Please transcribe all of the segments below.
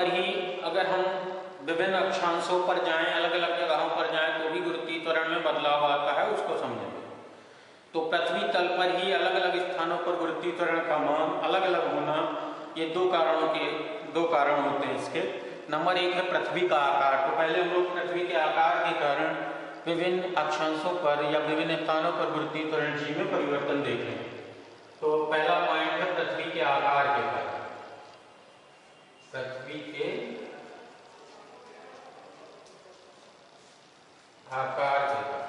पर ही अगर हम विभिन्न अक्षांशों पर जाएं, अलग अलग जगहों पर जाएं, तो भी गुरुत्वीय त्वरण में बदलाव आता है, उसको समझेंगे। तो पृथ्वी तल पर ही अलग अलग स्थानों पर गुरुत्वीय त्वरण का मान अलग अलग होना, ये दो कारण होते हैं इसके। नंबर एक है पृथ्वी का आकार। तो पहले हम लोग पृथ्वी के आकार के कारण विभिन्न अक्षांशों पर या विभिन्न स्थानों पर गुरुत्वीय त्वरण जी में परिवर्तन देखें। तो पहला पॉइंट है पृथ्वी के आकार के कारण, पृथ्वी के आकार के कारण।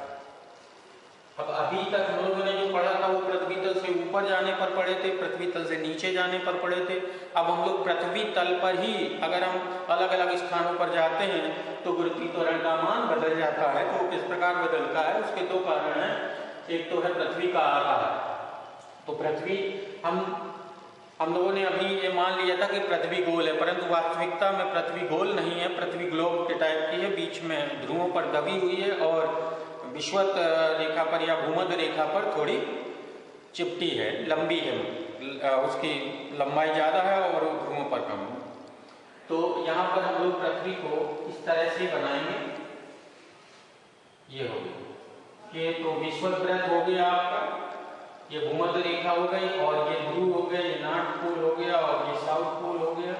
अब अभी तक हम लोगों ने जो पढ़ा था वो पृथ्वी तल से ऊपर जाने पर पढ़े थे, पृथ्वी तल से नीचे जाने पर पढ़े थे। अब हम लोग पृथ्वी तल पर ही अगर हम अलग अलग स्थानों पर जाते हैं तो गुरुत्वीय त्वरण का मान बदल जाता है। तो किस प्रकार बदलता है, उसके दो कारण हैं। एक तो है पृथ्वी का आकार। तो पृथ्वी हम लोगों ने अभी ये मान लिया था कि पृथ्वी गोल है, परंतु वास्तविकता में पृथ्वी गोल नहीं है। पृथ्वी ग्लोब के टाइप की है, बीच में ध्रुवों पर दबी हुई है और विषुवत रेखा पर या भूमध्य रेखा पर थोड़ी चिपटी है, लंबी है, उसकी लंबाई ज़्यादा है और ध्रुवों पर कम है। तो यहाँ पर हम लोग पृथ्वी को इस तरह से बनाएंगे। ये हो गया, ये तो विषुवत वृत्त हो गया आपका, ये भूमध्य रेखा हो गई, और ये ध्रुव हो गए, ये नॉर्थ पोल हो गया, और ये साउथ पोल हो गया।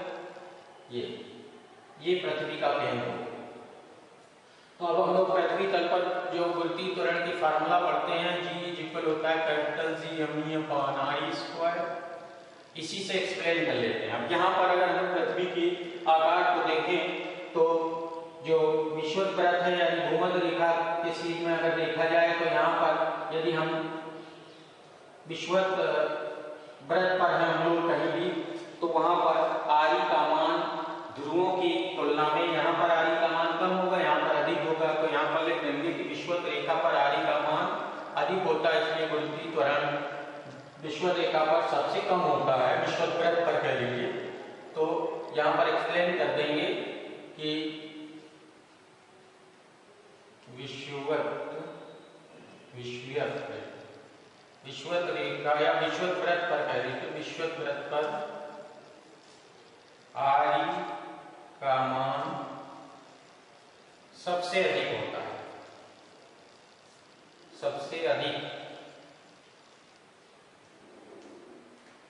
ये पृथ्वी का केंद्र हो गया। तो अब हम लोग पृथ्वी तल पर जो गुरुत्वीय त्वरण की फार्मूला पढ़ते हैं, G इक्वल होता है कैपिटल G m/i²। इसी से एक्सप्लेन कर लेते हैं। अब यहाँ पर अगर हम पृथ्वी की आकार को देखें तो जो विषुवत वृत्त है यानी भूमध्य रेखा के सीध में अगर देखा जाए तो यहाँ पर यदि हम विषुवत वृत्त पर हैं हम लोग कहीं भी, तो वहाँ पर आरी का मान ध्रुवों की तुलना में यहाँ पर आरी का मान कम होगा, यहाँ पर अधिक होगा। तो यहाँ पर लिख देंगे कि विषुवत रेखा पर आरी का मान अधिक होता है, इसलिए गुरुत्वीय त्वरण विषुवत रेखा पर सबसे कम होता है, विषुवत वृत्त पर कह लीजिए। तो यहाँ पर एक्सप्लेन कर देंगे कि विषुवत रेखा या विषुवत वृत्त पर कह लीजिए, विषुवत वृत्त पर आरी का मान सबसे अधिक होता है, सबसे अधिक।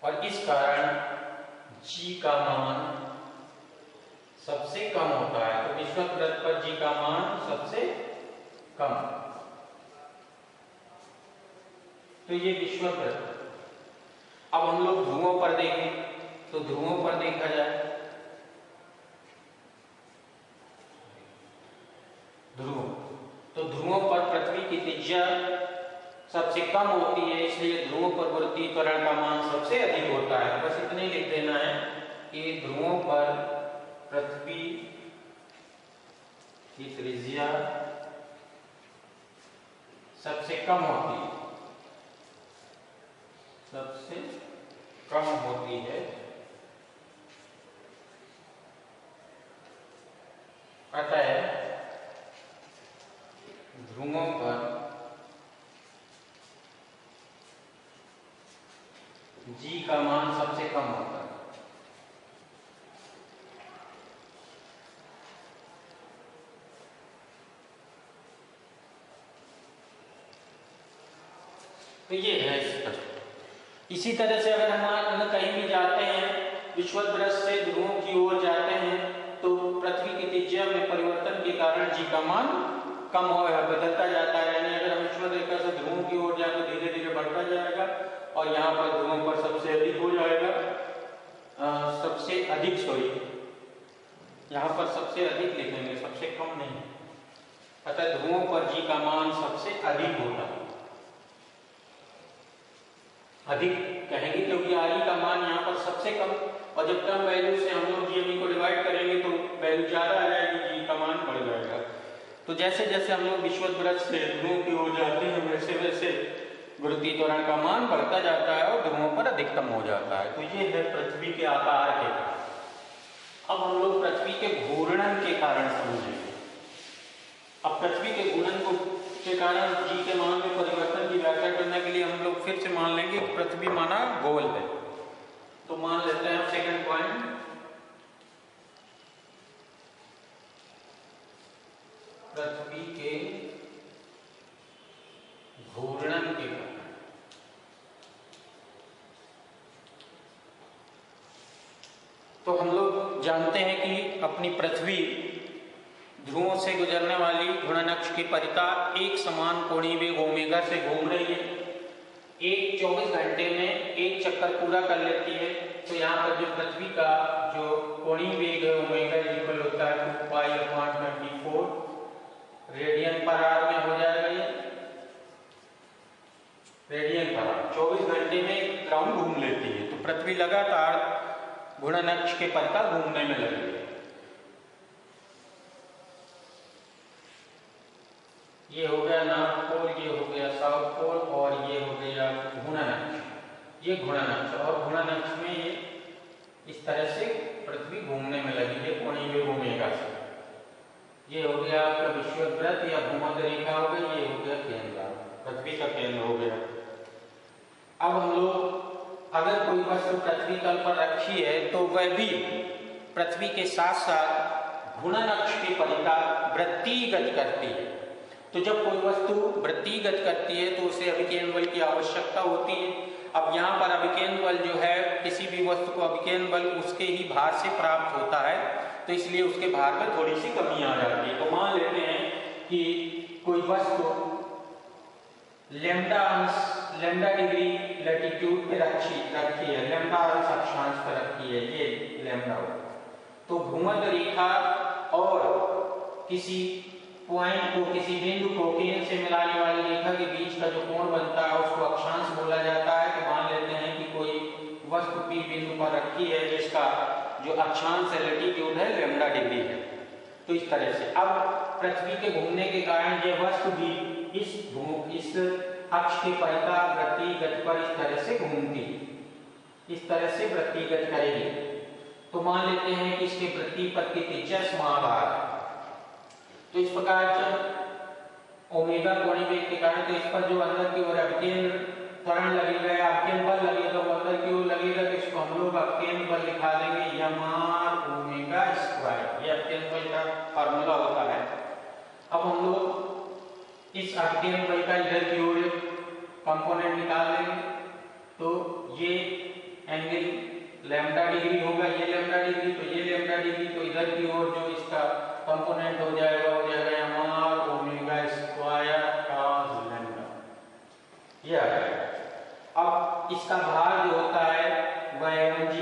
और इस कारण G का मान सबसे कम होता है। तो विषुवत वृत्त पर G का मान सबसे कम। तो ये विषुवत वृत्त। अब हम लोग ध्रुवों पर देखें, तो ध्रुवों पर देखा जाए, तो ध्रुवों पर पृथ्वी की त्रिज्या सबसे कम होती है, इसलिए ध्रुवों पर गुरुत्वीय त्वरण का मान सबसे अधिक होता है। बस इतना ही लिख देना है कि ध्रुवों पर पृथ्वी की त्रिज्या सबसे कम होती है, सबसे कम होती है। अतः ध्रुवों पर G का मान सबसे कम होता है। तो ये है इसी तरह से अगर हम कहीं भी जाते हैं, विषुवत वृत्त से ध्रुवों की ओर जाते हैं, तो पृथ्वी की त्रिज्या में परिवर्तन के कारण G का मान कम हो बदलता जाता है। यानी अगर हम विषुवत रेखा से ध्रुवों की ओर जाए तो धीरे धीरे बढ़ता जाएगा, और यहाँ पर ध्रुवों पर सबसे अधिक हो जाएगा, सबसे अधिक सॉरी यहाँ पर सबसे अधिक लिखेंगे, सबसे कम नहीं। अतः ध्रुवों पर G का मान सबसे अधिक होता है, अधिक कहेंगे क्योंकि आरी का मान यहाँ पर सबसे कम, और जब कम वैल्यू से हम लोग G को डिवाइड करेंगे तो वैल्यू ज्यादा आ जाएगी, G का मान बढ़ जाएगा। तो जैसे जैसे हम लोग विषुवत वृत्त से ध्रुवों की ओर जाते हैं वैसे वैसे गुरुत्वीय त्वरण का मान बढ़ता जाता है और ध्रुवों पर अधिकतम हो जाता है। तो ये है पृथ्वी के आकार के कारण। अब हम लोग पृथ्वी के घूर्णन के कारण समझेंगे। अब पृथ्वी के घूर्णन के कारण G के मान में परिवर्तन की व्याख्या करने के लिए हम लोग फिर से मान लेंगे कि पृथ्वी माना गोल है। तो मान लेते हैं सेकंड पॉइंट, पृथ्वी के घूर्णन के कारण तो हम लोग जानते हैं कि अपनी पृथ्वी ध्रुवों से गुजरने वाली घूर्णन अक्ष की परितः एक समान कोणीय वेग ओमेगा से घूम रही है। एक 24 घंटे में एक चक्कर पूरा कर लेती है। तो यहाँ पर जो पृथ्वी का जो कोणीय वेग है ओमेगा इक्वल होता है 2π/24 रेडियन पर आवर में हो जाएगा। ये रेडियन पर आवर 24 घंटे में एक राउंड घूम लेती है। तो पृथ्वी लगातार घूर्णन अक्ष के परितः घूमने में लगी है। ये हो गया नॉर्थ पोल, ये हो गया साउथ पोल और ये हो गया घूर्णन अक्ष। ये घूर्णन अक्ष और घूर्णन अक्ष में ये इस तरह से पृथ्वी घूमने में लगी है कोणीय वेग ओमेगा से। ये हो गया आपका विषुववृत्त या भूमध्य रेखा हो गई। ये हो गया केंद्र, पृथ्वी का केंद्र हो गया। अब हम लोग अगर कोई वस्तु पृथ्वी तल पर रखी है तो वह भी पृथ्वी के साथ साथ घूर्णन अक्ष के परितः वृत्तीय गति करती है। तो जब कोई वस्तु वृत्तीय गति करती है तो उसे अभिकेंद्र बल की आवश्यकता होती है। अब यहाँ पर अभिकेंद्र बल जो है, किसी भी वस्तु को अभिकेंद्र बल उसके ही भार से प्राप्त होता है, तो इसलिए उसके भार में थोड़ी सी कमी आ जाती है। तो मान लेते हैं कि कोई वस्तु लैम्डा डिग्री लैटिट्यूड पे रखी है, लैम्डा अक्षांश पर रखी है, ये लैम्डा हो। तो भूमध्य रेखा और किसी पॉइंट को, किसी बिंदु को केंद्र से मिलाने वाली रेखा के बीच का जो कोण बनता है उसको अक्षांश बोला जाता है। तो मान लेते हैं कि कोई वस्तु P बिंदु पर रखी है जिसका जो अक्षांश है लैटिट्यूड है लैम्डा डिग्री है। तो इस तरह से अब पृथ्वी के घूमने के कारण यह वस्तु भी इस अक्ष के परितः वृत्तीय गति पर इस तरह से घूमती, इस तरह से वृत्तीय गति करेगी। तो मान लेते हैं कि इसके वृत्तीय पथ की त्रिज्या r। तो इस प्रकार जब ओमेगा कोणीय वेग के कारण तो इस पर जो अंदर की ओर अभिकेंद्र त्वरण लगेगा या अभिकेंद्र बल लगेगा, वो अंदर की ओर लगेगा। तो इसको हम लोग अभिकेंद्र बल लिखा देंगे mr ओमेगा स्क्वायर। ये अभिकेंद्र बल का फार्मूला होता है। अब हम लोग इस अभिकेंद्र बल का इधर की ओर कंपोनेंट निकाल लेंगे। तो ये एंगल लैम्डा डिग्री होगा, ये लैम्डा डिग्री, तो ये लैम्डा डिग्री। तो इधर की ओर जो इसका कंपोनेंट हो जाएगा mr omega square cos lambda, ये आ जाएगा। अब इसका भार जो होता है वह mg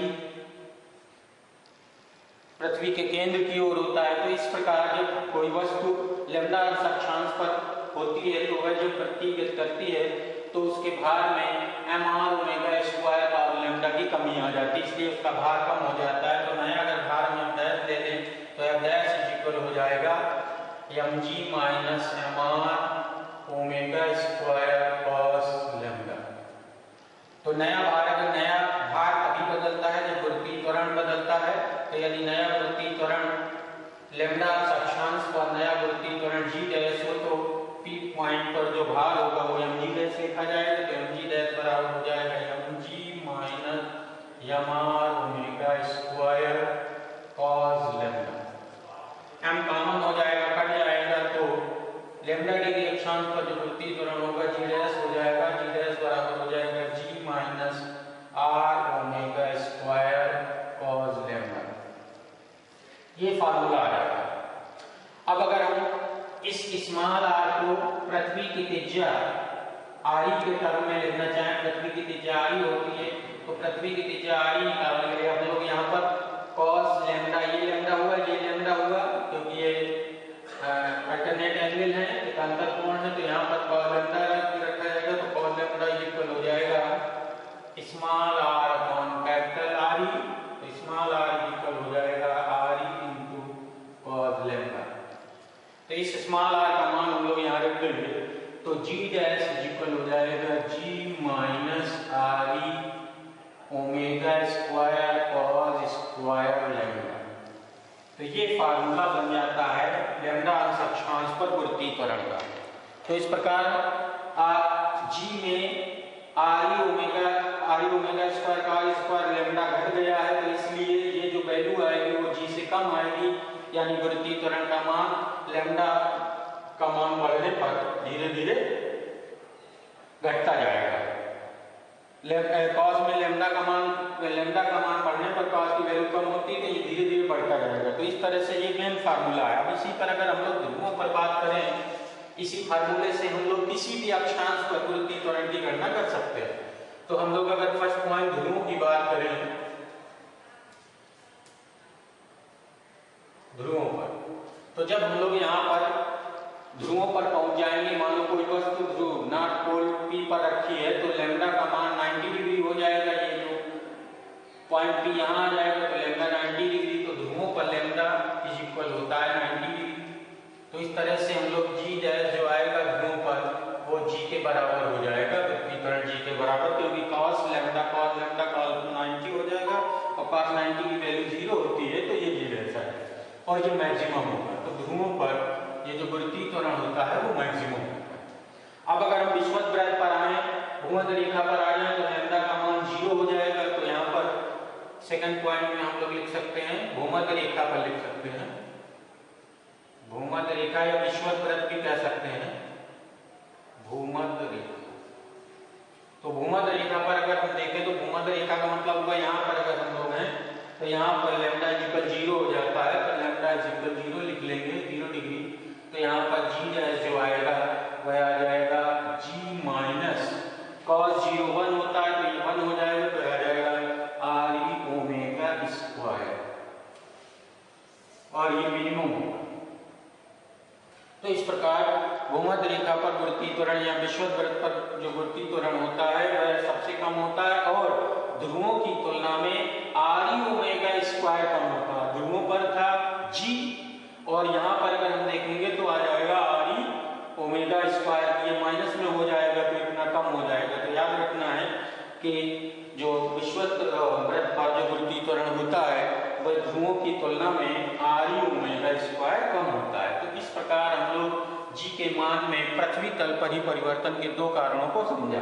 पृथ्वी के केंद्र की ओर होता है। तो इस प्रकार जब कोई वस्तु लैम्डा अक्षांश पर होती है तो वह जब वृत्तीय गति करती है तो उसके भार में mr omega square cos lambda की कमी आ जाती है, इसलिए उसका भार कम हो जाता है। तो नया अगर भार में f' ले लें तो f' हो जाएगा mg minus mr omega square cos lambda. तो नया भार, अगर नया भार अभी बदलता है जब वृत्तीय त्वरण बदलता है, तो यदि नया वृत्तीय त्वरण लैम्डा अक्षांश पर नया वृत्तीय त्वरण g' हो तो P पॉइंट पर जो भार होगा वो mg' लिखा जाएगा। तो mg' बराबर हो जाएगा mg minus mr omega square cos lambda. m common हो जाएगा, कट जाएगा, तो लैम्डा डिग्री अक्षांश पर जो वृत्तीय त्वरण होगा g' हो जाएगा। g' बराबर हो जाएगा g minus r omega square cos lambda. ये फार्मूला आ जाएगा। अब अगर हम इस स्मॉल r को पृथ्वी की त्रिज्या r के टर्म में लिखना चाहें, पृथ्वी की त्रिज्या r होती है, तो पृथ्वी की त्रिज्या r निकालने के लिए हम लोग यहाँ पर cos लैम्डा, ये लैम्डा हुआ, ये लैम्डा हुआ, क्योंकि ये अल्टरनेट एंगल है, एक अंतर कोण है, तो यहाँ पर cos लैम्डा रखा जाएगा। तो cos लैम्डा इक्वल हो जाएगा small r upon capital R। तो स्मॉल r इक्वल हो जाएगा R इंटू cos लैम्डा। तो इस स्मॉल r का मान हम लोग यहाँ रख देंगे। तो g' इक्वल हो जाएगा g minus R omega square cos square lambda. तो ये फार्मूला बन जाता है लैम्डा अक्षांश पर वृत्तीय त्वरण का। तो इस प्रकार g में R omega square cos square lambda घट गया है, तो इसलिए ये जो वैल्यू आएगी वो g से कम आएगी, यानी वृत्तीय त्वरण का मान लैम्डा का मान बढ़ने पर धीरे धीरे घटता जाएगा। कॉस में लेमडा का मान बढ़ने पर कॉस की वैल्यू कम होती है, तो ये धीरे धीरे बढ़ता जाएगा। तो इस तरह से ये मेन फार्मूला है। अब इसी पर अगर हम लोग ध्रुवों पर बात करें, इसी फार्मूले से हम लोग किसी भी अक्षांश पर गुरुत्वीय त्वरण की गणना कर सकते हैं। तो हम लोग अगर फर्स्ट पॉइंट ध्रुवों की बात करें, ध्रुवों पर, तो जब हम लोग यहाँ पर ध्रुवों पर पहुंच जाएंगे, मान लो कोई वस्तु ध्रुव नॉर्थ पोल P पर रखी है, तो लैम्डा का मान 90 डिग्री हो जाएगा। ये जो पॉइंट P यहाँ आ जाएगा तो लैम्डा 90 डिग्री, तो ध्रुवों पर लैम्डा इज इक्वल होता है 90 डिग्री। तो इस तरह से हम लोग G जो आएगा ध्रुवों पर वो G के बराबर हो जाएगा, पृथ्वी त्वरण G के बराबर, क्योंकि cos लैम्डा 90 हो जाएगा और cos 90 की वैल्यू 0 होती है, तो ये 0 ऐसा है और ये मैक्सिमम होगा। तो ध्रुवों पर ये जो गुरुत्वीय त्वरण होता है वो मैक्सिमम होता है। अब अगर हम विषुवत वृत्त पर आए, भूमध्य रेखा पर आ जाए, तो लैम्डा का मान 0 हो जाएगा। तो यहाँ पर सेकंड पॉइंट में हम लोग लिख सकते हैं, भूमध्य रेखा पर लिख सकते हैं, भूमध्य रेखा या विषुवत वृत्त भी कह सकते हैं, भूमध्य रेखा। तो भूमध्य रेखा पर अगर हम देखें तो भूमध्य रेखा का मतलब होगा यहाँ पर अगर हम लोग हैं तो यहाँ पर लैम्डा इज इक्वल 0 हो जाता है, तो लैम्डा इज इक्वल 0 लिख लेंगे, 0 डिग्री। तो यहाँ पर G जो आएगा वह आ जाएगा G माइनस cos 0 1 होता है, तो ये 1 हो जाएगा, तो आ जाएगा RE ओमेगा स्क्वायर, और ये मिनिमम होगा। तो इस प्रकार भूमध्य रेखा पर गुरुत्वीय त्वरण या विषुवत वृत्त पर जो गुरुत्वीय त्वरण होता है वह सबसे कम होता है, और ध्रुवों की तुलना में RE ओमेगा स्क्वायर कम होता है। ध्रुवों पर था G और यहाँ पर अगर हम देखेंगे तो आ जाएगा RE ओमेगा स्क्वायर, ये माइनस में हो जाएगा, तो इतना कम हो जाएगा। तो याद रखना है कि जो विषुवत वृत्त पर जो गुरुत्वीय त्वरण होता है वह ध्रुवों की तुलना में RE ओमेगा स्क्वायर कम होता है। तो इस प्रकार हम लोग G के मान में पृथ्वी तल पर ही परिवर्तन के दो कारणों को समझा,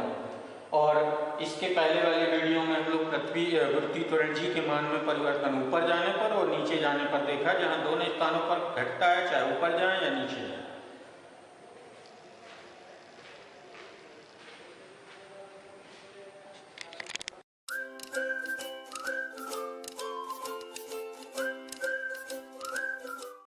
और इसके पहले वाले वीडियो में हम लोग गुरुत्वीय त्वरण G के मान में परिवर्तन ऊपर जाने पर और नीचे जाने पर देखा, जहां दोनों स्थानों पर घटता है, चाहे ऊपर जाए या नीचे जाए।